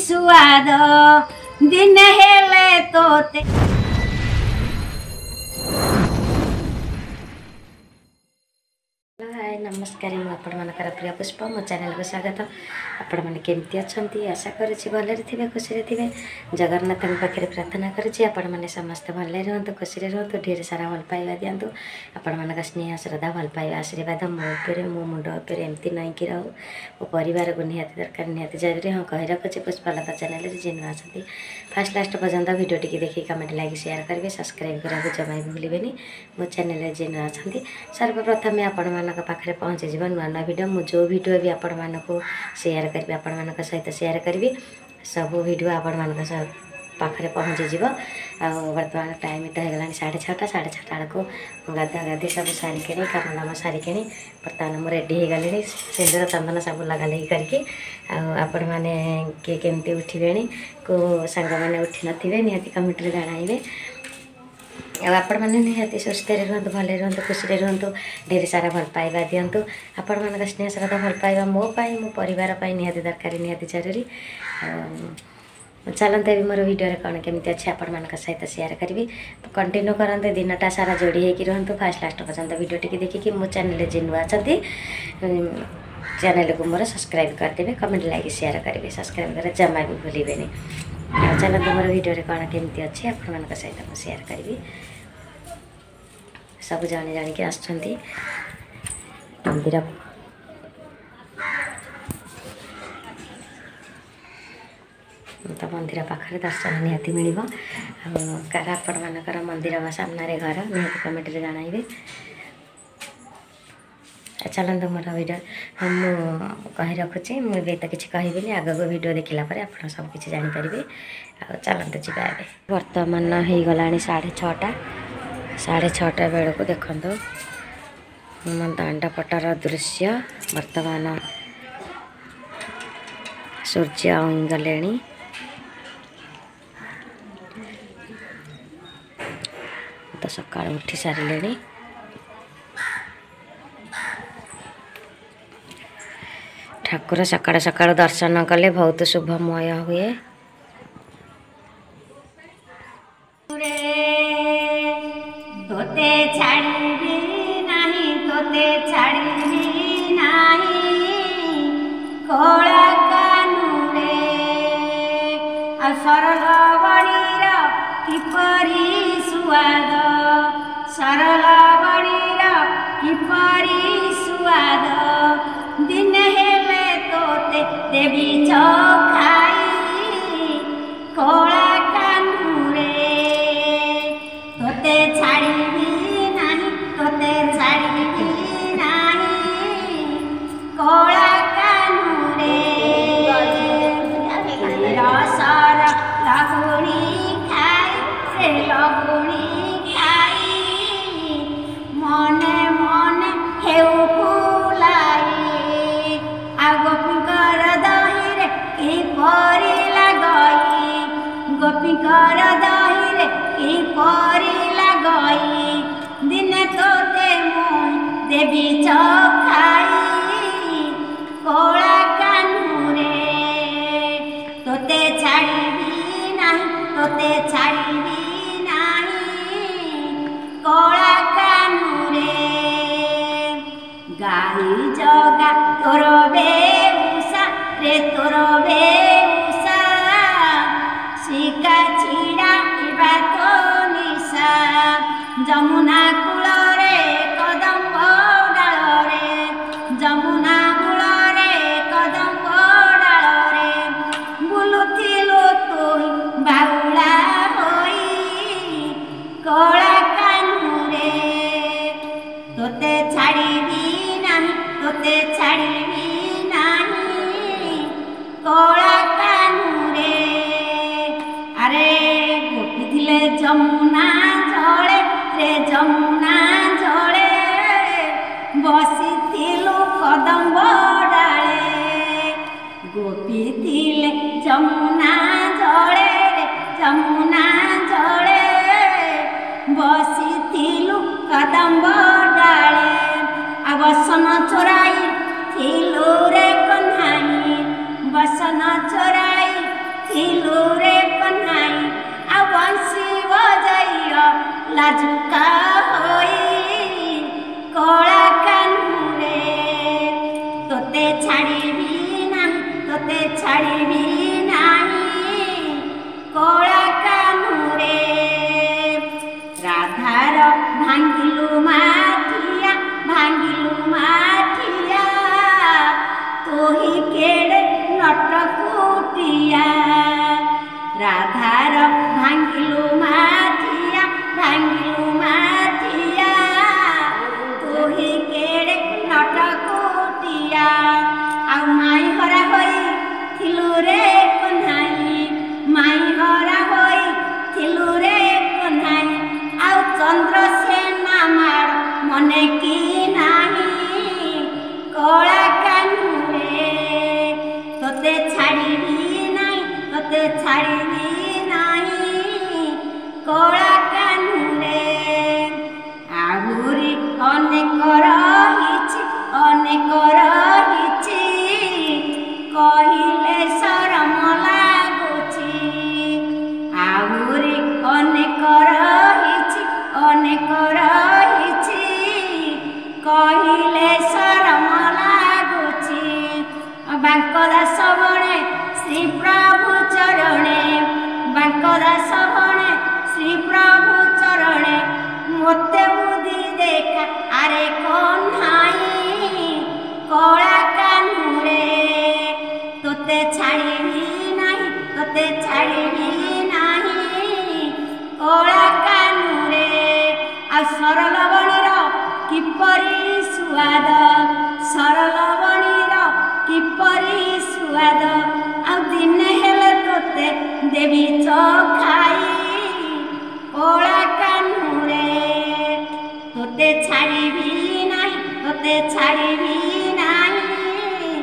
सुआद दिन हेले तोते। हाय नमस्कार मुझे प्रिय पुष्प मो चैनल को स्वागत। आपण मैंने केमती अच्छा आशा करुँची भले थे खुशी थे। जगन्नाथ पाखे प्रार्थना करुँची आपण मैंने समस्त भले रुहतु खुशी रुहतु ढेर सारा भल पाइबा दिंतु। आपण मान स्नेह श्रद्धा भल पाइबा आशीर्वाद मो उपर मो मुंड उपर एमती नहीं कि रहू मो परिवार को निहाती दरकार निहाती जरूरी। हाँ कही रखुच्छे पुष्पलता चैनल जी नुआ अच्छा फास्ट लास्ट पर्यंत भिडियो टी देखिए कमेंट लाइक शेयर करेंगे सब्सक्राइब करने जमा भी भूलें। मो चैनल जी नुआ अच्छा सर्वप्रथम आपण मान पाखे पहुँची नुआ नुआ भिडियो मु जो भिडियो भी आपण मानक शेयर करी आपण मान सहित शेयर करी सब भिडियो आपण मान पाखे पहुँची जीव। बर्तमान टाइम तो होगा 6:30 बेलू गाधा गाधी सब सारिक काम दाम सारिक बर्तमान मुझे रेडी हो गली सिंदूर चंदन सब लगा लगी करके आपण मैंने किए केमती उठे को सांग मैंने उठी नथिबे निहाती कमेंट जणाइबे। आपण मैंने निहाती सुस्थ रुहतु भले रुहतु खुशी रुहतु ढेर सारा भल पाइबा दिंतु। आपण मान स्नेह श्रद्धा भल पाइबा मो परिवार निहाती दरकार निहाती जरूरी। चलते भी मोर वीडियो कौन केमती अच्छे आपण मान सहित शेयर करी कंटिन्यू करते दिनटा सारा जोड़ी होकर रुहतु फास्ट लास्ट पर्यंत वीडियो टी देखिए। मो चैनल जी नुआ अच्छा चैनल को मोर सब्सक्राइब करदे कमेंट लाइक शेयर करेंगे सब्सक्राइब कर जमा भी भूलें। चलते मोर वीडियो कौन केमती अच्छे आपण मान सहित मुझे शेयर करी सब जानी जानिक आसुँच मंदिर तो मंदिर पाखे दर्शन निहाती मिल कार आपण मानकर मंदिर सामने घर निहाती कमेंट जणाइबे। चलते मोर वीडियो मु कही रखुच्छी मुझे तो किसी कहबी आग को वीडियो देखला आप सब किसी जानीपारे। चलते जी बर्तमान हो गला 6:30 6:30 बेलू देखु दांडपटर दृश्य बर्तमान सूर्य गले तो सका उठी सारे ठाकुर सका सका दर्शन कले बहुत शुभमय हुए। तोते छाड़ी नहीं तोते छाड़ी नहीं कोला कानुरे सरल बणीर किपरी सुआद सरल बणीर किपरी सुआद दिन हेले तोते देवी खाई कोला कानुरे तोते छाड़ी नहीं तोते छाड़ी नहीं कोला कानुरे रसर लगुणी खाई से लगुणी खाई मने मने हेउ फुलाई आ गोपीकर दहिरे किपरि लगई गोपीकर दहिरे किपरि लगई दिने तोते मुई देवी खाई कोला कानुरे तोते छाड़ी नहीं तोते छाड़ी नहीं कोला कानुरे गाई जगा तोर बेउसा रे तोर बेउसा शिका छिड़ा तो निशा जमुना कूल रे कदम्ब डाल रे जमुना मूल रे कदम्ब डाल रे बुलुथिलु तुई बाउला होई कोला कानुरे तोते छाड़ी नहीं तोते छाड़ी नहीं कोला कानुरे अरे गोपी थिले जमुना जले रे जमुना जले बसी थिलु कदम्ब डाले गोपी थिले जमुना जले रे जमुना जले बसी थिलु कदम्ब डाले बसन चोराई थिलु रे कन्हाई बसन चोराई ଝୁକା ହୋଇ କଳା କାହ୍ନୁରେ ତୋତେ ଛାଡ଼ିବି ନାହିଁ ତୋତେ ଛାଡ଼ିବି ନାହିଁ କଳା କାହ୍ନୁରେ ରାଧାର ଭାଙ୍ଗିଲୁ ମାଠିଆ ତୋହି କେଡ଼େ ନଟକୁଟିଆ ରାଧାର ଭାଙ୍ଗିଲୁ ମାଠିଆ ତୋହି କେଡ଼େ ନଟକୁଟିଆ ଆଉ ମାଇଁ ହରା ହୋଇ ଥିଲୁ ରେ କହ୍ନାଇ ମାଇଁ ହରା ହୋଇ ଥିଲୁ ରେ କହ୍ନାଇ ଆଉ ଚନ୍ଦ୍ରସେନା ମାଡ଼ ମନେ କି ନାହିଁ କଳା କାହ୍ନୁରେ ତୋତେ ଛାଡ଼ିବି ନାହିଁ ତୋତେ ଛାଡ଼ିବି ନାହିଁ କଳା କାହ୍ନୁରେ ଆହୁରି ଅନେକ ରହିଛି କହିଲେ ଶରମ ଲାଗୁଛି ଆହୁରି ଅନେକ ରହିଛି କହିଲେ ଶରମ ଲାଗୁଛି ବାଙ୍କ ଦାସ ବଣେ ଶ୍ରୀ ପ୍ରଭୁ ଚରଣେ ବାଙ୍କ ଦାସ ବଣେ ଶ୍ରୀ ପ୍ରଭୁ ଚରଣେ ମୋତେ ବୁଦ୍ଧି ଦେଖା ଆରେ କହ୍ନାଇ କଳା କାହ୍ନୁରେ ତୋତେ ଛାଡ଼ିବି ନାହିଁ କଳା କାହ୍ନୁରେ ଆଉ ସରଲବଣୀର କିପରି ସୁଆଦ ଆଉ ଦିନେ ହେଲେ ତୋତେ ଦେବି ଚଖାଇ କଳା କାହ୍ନୁରେ ତୋତେ ଛାଡ଼ିବି ନାହିଁ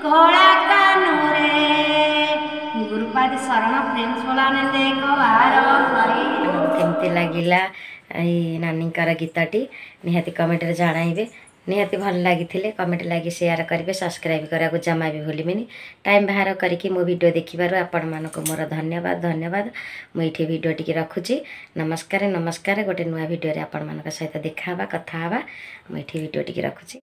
କଳା କାହ୍ନୁରେ ଗୁରୁପାଦ ଶରଣ ପ୍ରେମ ସ୍ୱଳାନନ୍ଦ ଏକ ବାର ହରି କେମିତି ଲାଗିଲା ଏଇ ନାନୀଙ୍କର ଗୀତଟି ନିହାତି କମେଣ୍ଟରେ ଜଣାଇବେ ନିହାତି ଭଲ ଲାଗିଥିଲେ କମେଣ୍ଟ ଲାଗି ସେୟାର କରିବେ ସବସ୍କ୍ରାଇବ୍ କରିବାକୁ ଜମା ବି ଭୁଲିବେନି ଟାଇମ୍ ବାହାର କରିକି ମୋ ଭିଡ଼ିଓ ଦେଖିବାରୁ ଆପଣମାନଙ୍କୁ ମୋର ଧନ୍ୟବାଦ ମୁଁ ଏଇଠି ଭିଡ଼ିଓ ଟିକେ ରଖୁଛି ନମସ୍କାର ଗୋଟେ ନୂଆ ଭିଡ଼ିଓରେ ଆପଣମାନଙ୍କ ସହିତ ଦେଖା ହେବା କଥା ହେବା ମୁଁ ଏଇଠି ଭିଡ଼ିଓ ଟିକେ ରଖୁଛି।